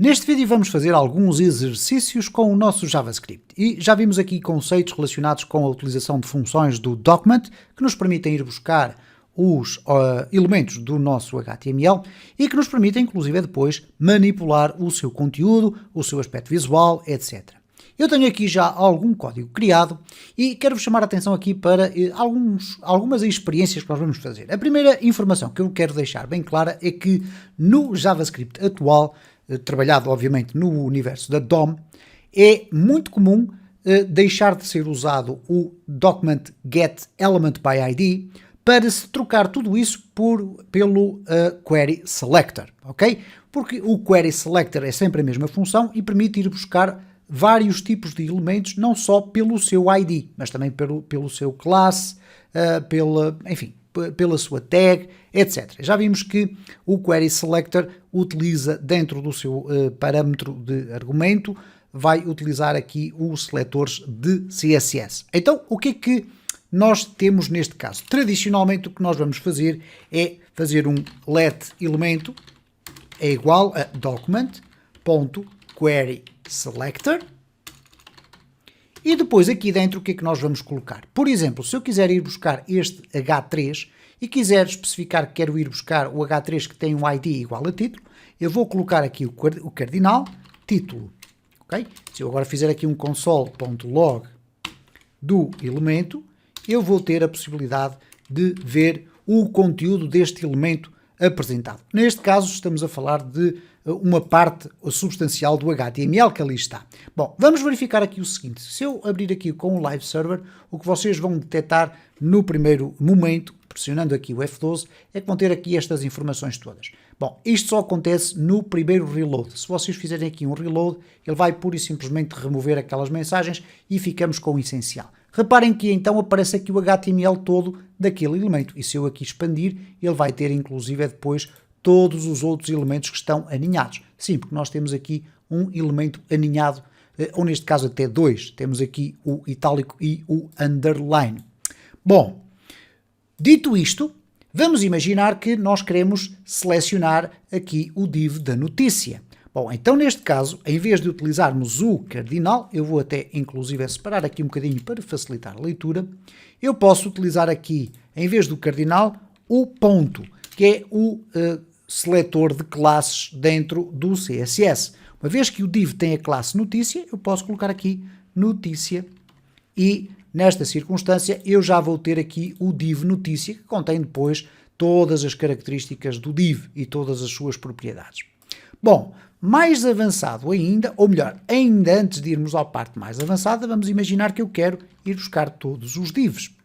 Neste vídeo vamos fazer alguns exercícios com o nosso JavaScript e já vimos aqui conceitos relacionados com a utilização de funções do document que nos permitem ir buscar os elementos do nosso HTML e que nos permitem inclusive depois manipular o seu conteúdo, o seu aspecto visual, etc. Eu tenho aqui já algum código criado e quero-vos chamar a atenção aqui para algumas experiências que nós vamos fazer. A primeira informação que eu quero deixar bem clara é que no JavaScript atual, trabalhado obviamente no universo da DOM, é muito comum deixar de ser usado o document get element by ID para se trocar tudo isso pelo query selector, ok? Porque o query selector é sempre a mesma função e permite ir buscar vários tipos de elementos, não só pelo seu ID, mas também pelo seu class, pela sua tag, etc. Já vimos que o query selector utiliza dentro do seu parâmetro de argumento, vai utilizar aqui os seletores de CSS. Então, o que é que nós temos neste caso? Tradicionalmente, o que nós vamos fazer é fazer um let elemento é igual a document.querySelector e depois aqui dentro o que é que nós vamos colocar? Por exemplo, se eu quiser ir buscar este H3 e quiser especificar que quero ir buscar o H3 que tem um ID igual a título, eu vou colocar aqui o cardinal, título, ok? Se eu agora fizer aqui um console.log do elemento, eu vou ter a possibilidade de ver o conteúdo deste elemento apresentado. Neste caso estamos a falar de uma parte substancial do HTML que ali está. Bom, vamos verificar aqui o seguinte, se eu abrir aqui com o Live Server, o que vocês vão detectar no primeiro momento, pressionando aqui o F12, é que vão ter aqui estas informações todas. Bom, isto só acontece no primeiro reload. Se vocês fizerem aqui um reload, ele vai pura e simplesmente remover aquelas mensagens e ficamos com o essencial. Reparem que então aparece aqui o HTML todo daquele elemento e se eu aqui expandir, ele vai ter inclusive depois todos os outros elementos que estão aninhados. Sim, porque nós temos aqui um elemento aninhado, ou neste caso até dois. Temos aqui o itálico e o underline. Bom, dito isto, vamos imaginar que nós queremos selecionar aqui o div da notícia. Bom, então neste caso, em vez de utilizarmos o cardinal, eu vou até inclusive separar aqui um bocadinho para facilitar a leitura, eu posso utilizar aqui, em vez do cardinal, o ponto, que é o seletor de classes dentro do CSS. Uma vez que o div tem a classe notícia, eu posso colocar aqui notícia e nesta circunstância eu já vou ter aqui o div notícia, que contém depois todas as características do div e todas as suas propriedades. Bom, mais avançado ainda, ou melhor, ainda antes de irmos à parte mais avançada, vamos imaginar que eu quero ir buscar todos os divs.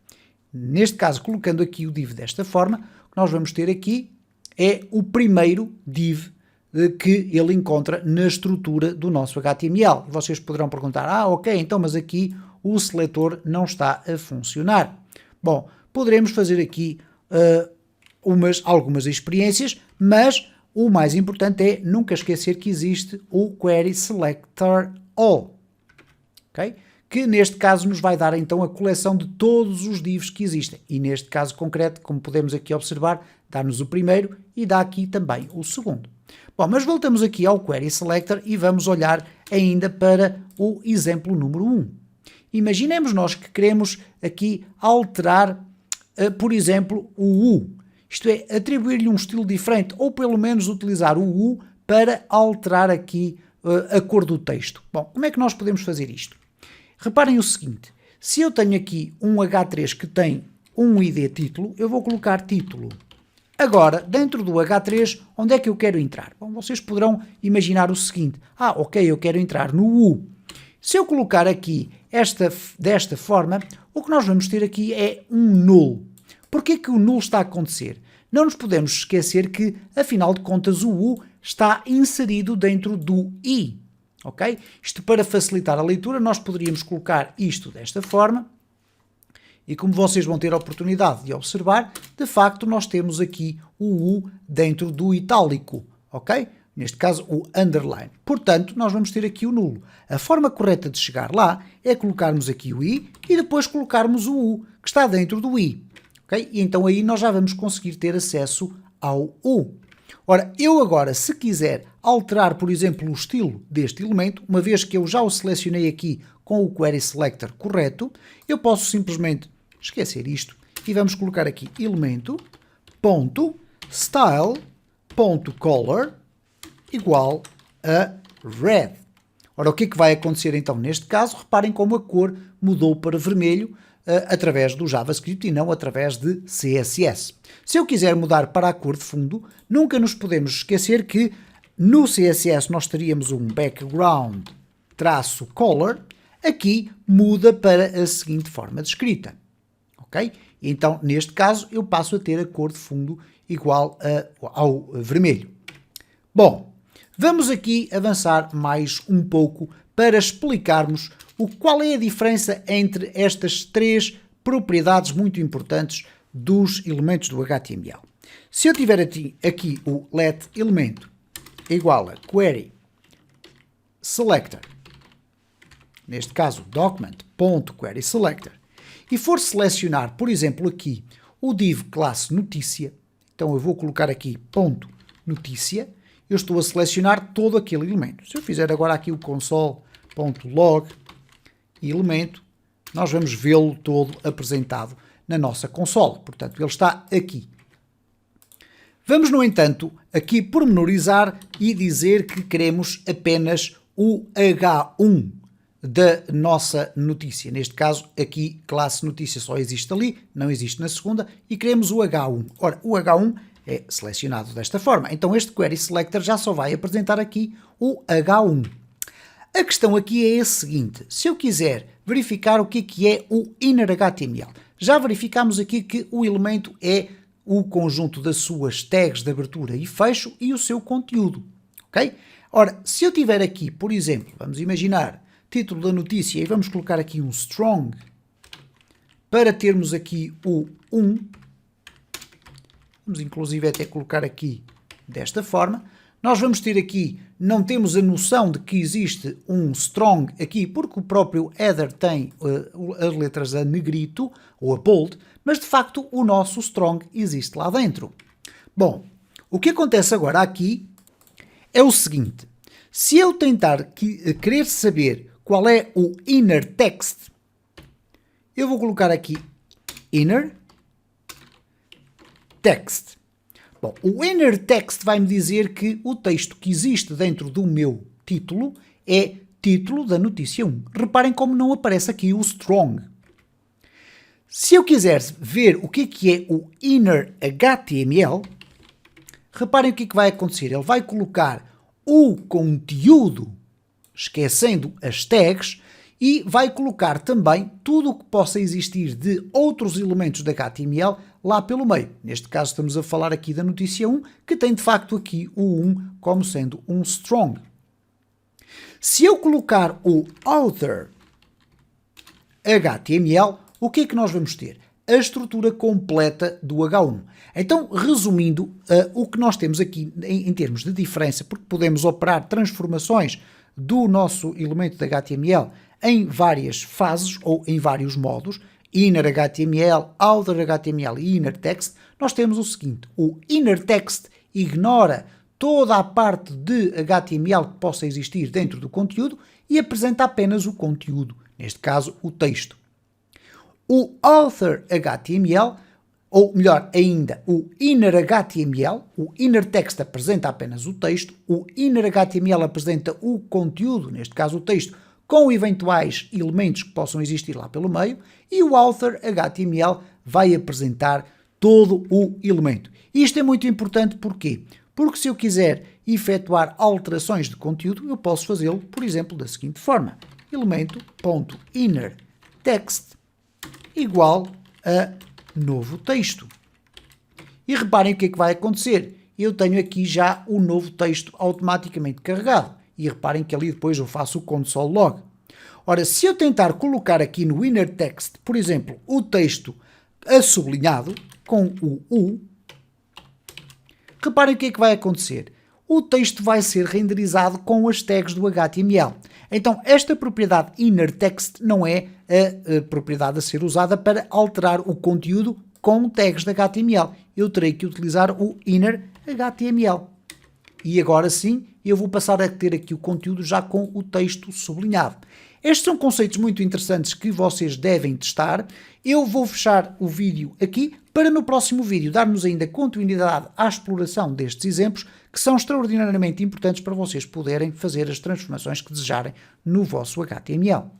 Neste caso, colocando aqui o div desta forma, o que nós vamos ter aqui é o primeiro div que ele encontra na estrutura do nosso HTML. Vocês poderão perguntar, ok, então mas aqui o seletor não está a funcionar. Bom, poderemos fazer aqui algumas experiências, mas o mais importante é nunca esquecer que existe o Query Selector All, okay? Que neste caso nos vai dar então a coleção de todos os divs que existem. E neste caso concreto, como podemos aqui observar, dá-nos o primeiro e dá aqui também o segundo. Bom, mas voltamos aqui ao Query Selector e vamos olhar ainda para o exemplo número 1. Imaginemos nós que queremos aqui alterar, por exemplo, o U. Isto é, atribuir-lhe um estilo diferente, ou pelo menos utilizar o U para alterar aqui a cor do texto. Bom, como é que nós podemos fazer isto? Reparem o seguinte, se eu tenho aqui um H3 que tem um ID título, eu vou colocar título. Agora, dentro do H3, onde é que eu quero entrar? Bom, vocês poderão imaginar o seguinte, ok, eu quero entrar no U. Se eu colocar aqui desta forma, o que nós vamos ter aqui é um null. Porquê que o null está a acontecer? Não nos podemos esquecer que, afinal de contas, o U está inserido dentro do I. Ok? Isto para facilitar a leitura, nós poderíamos colocar isto desta forma. E como vocês vão ter a oportunidade de observar, de facto nós temos aqui o U dentro do itálico. Ok? Neste caso o underline. Portanto, nós vamos ter aqui o nulo. A forma correta de chegar lá é colocarmos aqui o I e depois colocarmos o U, que está dentro do I. Okay? E então aí nós já vamos conseguir ter acesso ao U. Ora, eu agora, se quiser alterar, por exemplo, o estilo deste elemento, uma vez que eu já o selecionei aqui com o Query Selector correto, eu posso simplesmente esquecer isto e vamos colocar aqui elemento.style.color igual a red. Ora, o que é que vai acontecer então neste caso? Reparem como a cor mudou para vermelho através do JavaScript e não através de CSS. Se eu quiser mudar para a cor de fundo, nunca nos podemos esquecer que no CSS nós teríamos um background-color, aqui muda para a seguinte forma de escrita. Ok? Então, neste caso, eu passo a ter a cor de fundo igual ao vermelho. Bom, vamos aqui avançar mais um pouco para explicarmos qual é a diferença entre estas três propriedades muito importantes dos elementos do HTML. Se eu tiver aqui o letElemento igual a Query Selector, neste caso document.querySelector, e for selecionar, por exemplo, aqui o div classe notícia, então eu vou colocar aqui ponto notícia, eu estou a selecionar todo aquele elemento. Se eu fizer agora aqui o console.log elemento, nós vamos vê-lo todo apresentado na nossa consola. Portanto, ele está aqui. Vamos, no entanto, aqui pormenorizar e dizer que queremos apenas o H1 da nossa notícia. Neste caso, aqui, classe notícia só existe ali, não existe na segunda, e queremos o H1. Ora, o H1 é selecionado desta forma. Então, este Query Selector já só vai apresentar aqui o H1. A questão aqui é a seguinte: se eu quiser verificar o que é o innerHTML, já verificamos aqui que o elemento é o conjunto das suas tags de abertura e fecho e o seu conteúdo, ok? Ora, se eu tiver aqui, por exemplo, vamos imaginar, título da notícia e vamos colocar aqui um strong, para termos aqui o 1, vamos inclusive até colocar aqui desta forma, nós vamos ter aqui, não temos a noção de que existe um strong aqui, porque o próprio header tem as letras a negrito ou a bold, mas de facto o nosso strong existe lá dentro. Bom, o que acontece agora aqui é o seguinte: se eu tentar querer saber qual é o inner text, eu vou colocar aqui inner text. Bom, o inner text vai-me dizer que o texto que existe dentro do meu título é título da notícia 1. Reparem como não aparece aqui o strong. Se eu quiser ver o que é o inner HTML, reparem o que vai acontecer. Ele vai colocar o conteúdo, esquecendo as tags, e vai colocar também tudo o que possa existir de outros elementos da HTML lá pelo meio. Neste caso estamos a falar aqui da notícia 1, que tem de facto aqui o 1 como sendo um strong. Se eu colocar o author HTML, o que é que nós vamos ter? A estrutura completa do H1. Então, resumindo, o que nós temos aqui em termos de diferença, porque podemos operar transformações do nosso elemento de HTML em várias fases ou em vários modos, inner HTML, outer HTML e inner text, nós temos o seguinte: o inner text ignora toda a parte de HTML que possa existir dentro do conteúdo e apresenta apenas o conteúdo, neste caso o texto. O author HTML, ou melhor ainda, o inner HTML, o inner text apresenta apenas o texto, o inner HTML apresenta o conteúdo, neste caso o texto, com eventuais elementos que possam existir lá pelo meio, e o author HTML vai apresentar todo o elemento. Isto é muito importante porquê? Porque se eu quiser efetuar alterações de conteúdo, eu posso fazê-lo, por exemplo, da seguinte forma: elemento.innerText igual a novo texto. E reparem o que é que vai acontecer. Eu tenho aqui já o novo texto automaticamente carregado. E reparem que ali depois eu faço o console log. Ora, se eu tentar colocar aqui no inner text, por exemplo, o texto sublinhado com o U, reparem o que é que vai acontecer. O texto vai ser renderizado com as tags do HTML. Então, esta propriedade inner text não é a propriedade a ser usada para alterar o conteúdo com tags de HTML. Eu terei que utilizar o inner HTML. E agora sim, e eu vou passar a ter aqui o conteúdo já com o texto sublinhado. Estes são conceitos muito interessantes que vocês devem testar. Eu vou fechar o vídeo aqui para no próximo vídeo darmos ainda continuidade à exploração destes exemplos que são extraordinariamente importantes para vocês poderem fazer as transformações que desejarem no vosso HTML.